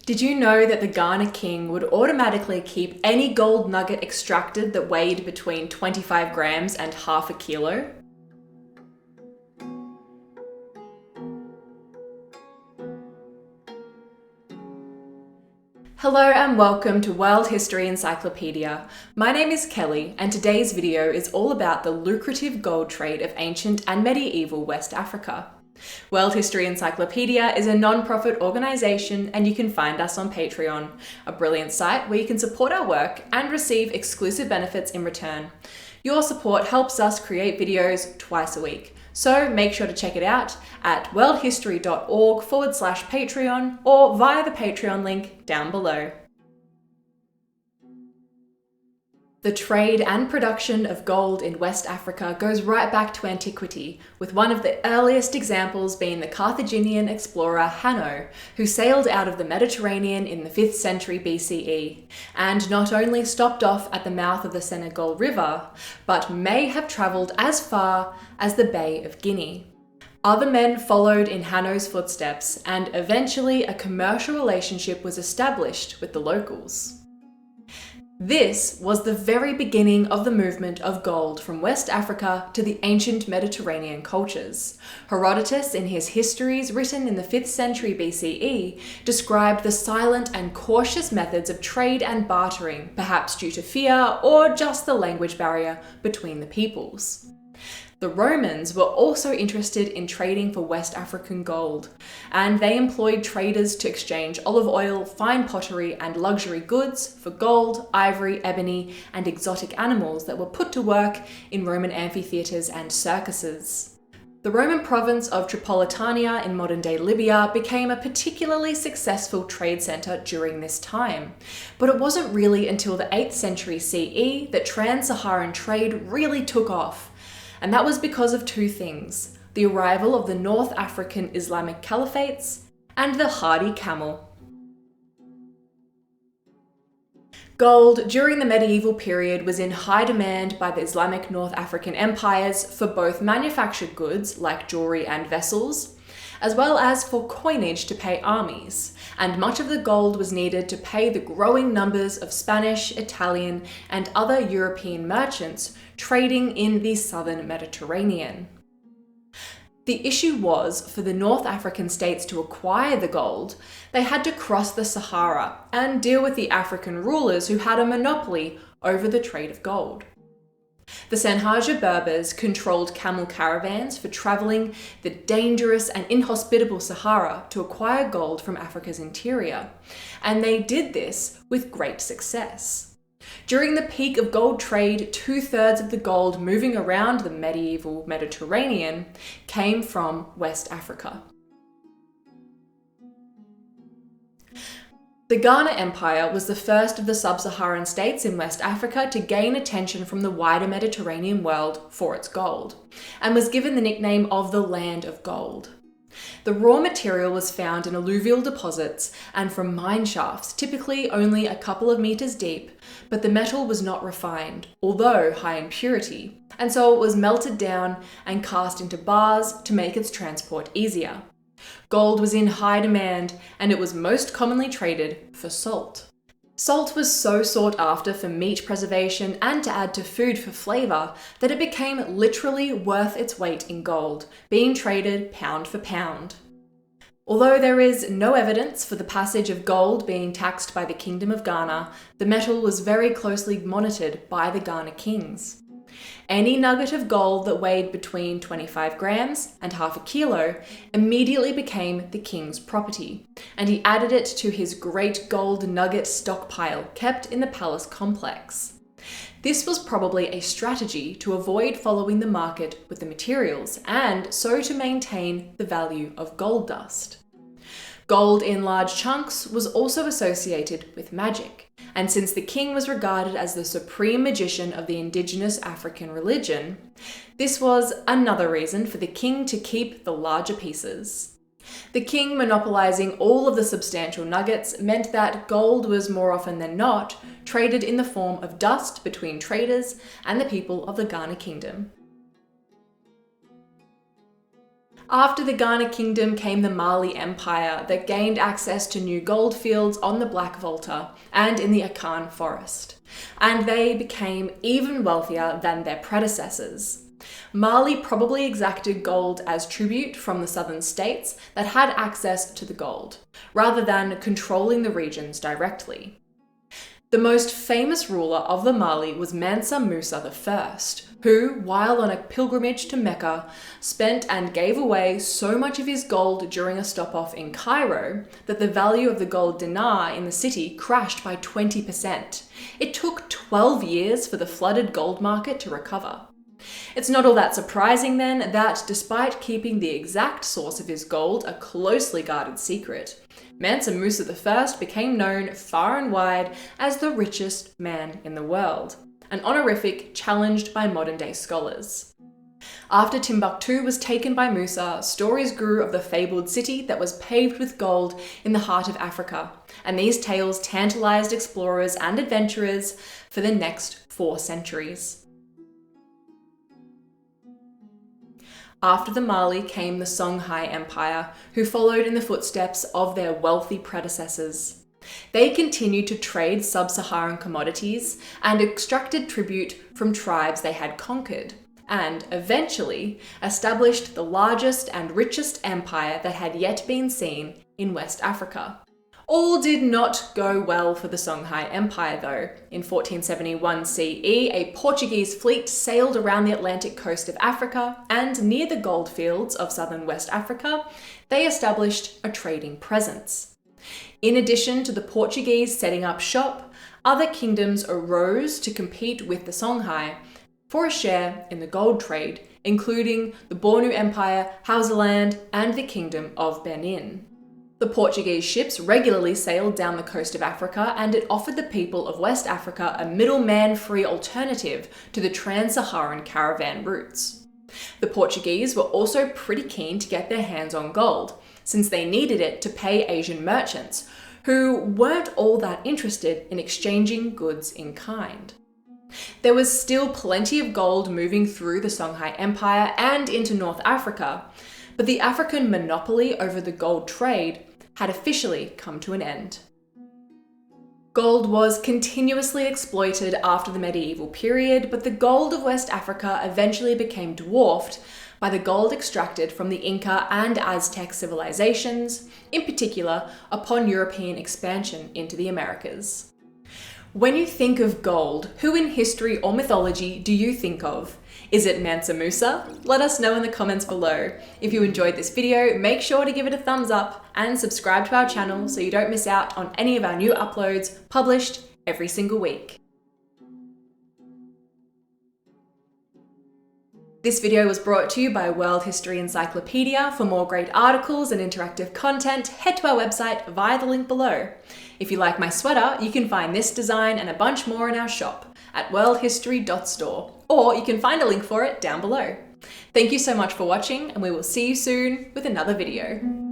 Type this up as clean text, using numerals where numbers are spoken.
Did you know that the Ghana king would automatically keep any gold nugget extracted that weighed between 25 grams and half a kilo? Hello and welcome to World History Encyclopedia. My name is Kelly and today's video is all about the lucrative gold trade of ancient and medieval West Africa. World History Encyclopedia is a non-profit organisation and you can find us on Patreon, a brilliant site where you can support our work and receive exclusive benefits in return. Your support helps us create videos twice a week, so make sure to check it out at worldhistory.org/Patreon or via the Patreon link down below. The trade and production of gold in West Africa goes right back to antiquity, with one of the earliest examples being the Carthaginian explorer Hanno, who sailed out of the Mediterranean in the 5th century BCE, and not only stopped off at the mouth of the Senegal River, but may have travelled as far as the Bay of Guinea. Other men followed in Hanno's footsteps, and eventually a commercial relationship was established with the locals. This was the very beginning of the movement of gold from West Africa to the ancient Mediterranean cultures. Herodotus, in his histories written in the 5th century BCE, described the silent and cautious methods of trade and bartering, perhaps due to fear or just the language barrier between the peoples. The Romans were also interested in trading for West African gold, and they employed traders to exchange olive oil, fine pottery, and luxury goods for gold, ivory, ebony, and exotic animals that were put to work in Roman amphitheatres and circuses. The Roman province of Tripolitania in modern-day Libya became a particularly successful trade centre during this time, but it wasn't really until the 8th century CE that trans-Saharan trade really took off. And that was because of two things: the arrival of the North African Islamic caliphates and the hardy camel. Gold during the medieval period was in high demand by the Islamic North African empires for both manufactured goods like jewelry and vessels, as well as for coinage to pay armies, and much of the gold was needed to pay the growing numbers of Spanish, Italian, and other European merchants trading in the southern Mediterranean. The issue was, for the North African states to acquire the gold, they had to cross the Sahara and deal with the African rulers who had a monopoly over the trade of gold. The Songhai Berbers controlled camel caravans for travelling the dangerous and inhospitable Sahara to acquire gold from Africa's interior, and they did this with great success. During the peak of gold trade, 2/3 of the gold moving around the medieval Mediterranean came from West Africa. The Ghana Empire was the first of the sub-Saharan states in West Africa to gain attention from the wider Mediterranean world for its gold, and was given the nickname of the Land of Gold. The raw material was found in alluvial deposits and from mine shafts, typically only a couple of meters deep, but the metal was not refined, although high in purity, and so it was melted down and cast into bars to make its transport easier. Gold was in high demand, and it was most commonly traded for salt. Salt was so sought after for meat preservation and to add to food for flavour that it became literally worth its weight in gold, being traded pound for pound. Although there is no evidence for the passage of gold being taxed by the Kingdom of Ghana, the metal was very closely monitored by the Ghana kings. Any nugget of gold that weighed between 25 grams and half a kilo immediately became the king's property, and he added it to his great gold nugget stockpile kept in the palace complex. This was probably a strategy to avoid following the market with the materials, and so to maintain the value of gold dust. Gold in large chunks was also associated with magic, and since the king was regarded as the supreme magician of the indigenous African religion, this was another reason for the king to keep the larger pieces. The king monopolizing all of the substantial nuggets meant that gold was more often than not traded in the form of dust between traders and the people of the Ghana kingdom. After the Ghana kingdom came the Mali Empire that gained access to new gold fields on the Black Volta and in the Akan forest, and they became even wealthier than their predecessors. Mali probably exacted gold as tribute from the southern states that had access to the gold, rather than controlling the regions directly. The most famous ruler of the Mali was Mansa Musa I, who, while on a pilgrimage to Mecca, spent and gave away so much of his gold during a stop-off in Cairo that the value of the gold dinar in the city crashed by 20%. It took 12 years for the flooded gold market to recover. It's not all that surprising then that, despite keeping the exact source of his gold a closely guarded secret, Mansa Musa I became known far and wide as the richest man in the world, an honorific challenged by modern-day scholars. After Timbuktu was taken by Musa, stories grew of the fabled city that was paved with gold in the heart of Africa, and these tales tantalized explorers and adventurers for the next 4 centuries. After the Mali came the Songhai Empire, who followed in the footsteps of their wealthy predecessors. They continued to trade sub-Saharan commodities and extracted tribute from tribes they had conquered, and eventually established the largest and richest empire that had yet been seen in West Africa. All did not go well for the Songhai Empire though. In 1471 CE, a Portuguese fleet sailed around the Atlantic coast of Africa, and near the gold fields of southern West Africa, they established a trading presence. In addition to the Portuguese setting up shop, other kingdoms arose to compete with the Songhai for a share in the gold trade, including the Bornu Empire, Hausaland, and the Kingdom of Benin. The Portuguese ships regularly sailed down the coast of Africa, and it offered the people of West Africa a middleman-free alternative to the trans-Saharan caravan routes. The Portuguese were also pretty keen to get their hands on gold, since they needed it to pay Asian merchants, who weren't all that interested in exchanging goods in kind. There was still plenty of gold moving through the Songhai Empire and into North Africa, but the African monopoly over the gold trade had officially come to an end. Gold was continuously exploited after the medieval period, but the gold of West Africa eventually became dwarfed by the gold extracted from the Inca and Aztec civilizations, in particular upon European expansion into the Americas. When you think of gold, who in history or mythology do you think of? Is it Mansa Musa? Let us know in the comments below. If you enjoyed this video, make sure to give it a thumbs up and subscribe to our channel so you don't miss out on any of our new uploads published every single week. This video was brought to you by World History Encyclopedia. For more great articles and interactive content, head to our website via the link below. If you like my sweater, you can find this design and a bunch more in our shop at worldhistory.store, or you can find a link for it down below. Thank you so much for watching, and we will see you soon with another video.